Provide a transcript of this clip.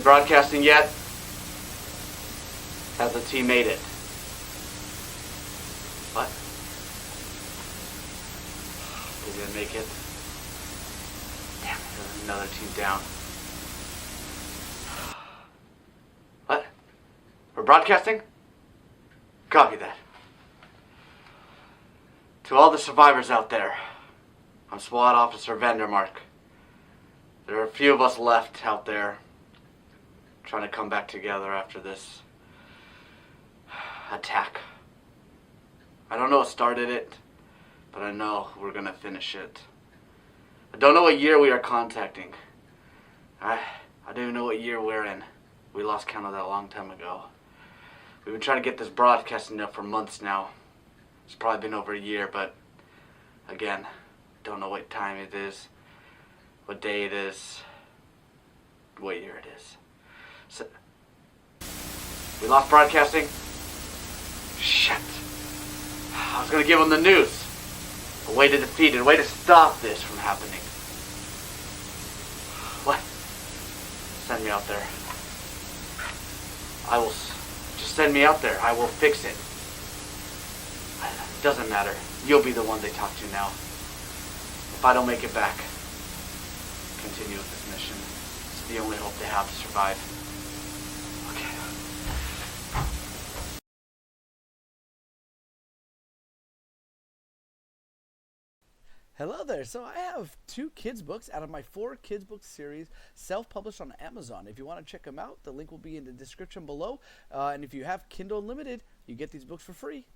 broadcasting yet? Has the team made it? What? They didn't make it? Damn it, there's another team down. What? We're broadcasting? Copy that. To all the survivors out there, I'm SWAT Officer Vandermark. There are a few of us left out there trying to come back together after this attack. I don't know what started it, but I know we're gonna finish it. I don't know what year we are contacting. I don't even know what year we're in. We lost count of that a long time ago. We've been trying to get this broadcasting up for months now. It's probably been over a year, but again, don't know what time it is, what day it is, what year it is. So, we lost broadcasting? Shit. I was gonna give them the news. A way to defeat it, a way to stop this from happening. What? Send me out there. Just send me out there. I will fix it. It doesn't matter. You'll be the one they talk to now. If I don't make it back, continue with this mission. It's the only hope they have to survive. Okay. Hello there. So I have 2 kids books out of my 4 kids book series self-published on Amazon. If you want to check them out, the link will be in the description below. And if you have Kindle Unlimited, you get these books for free.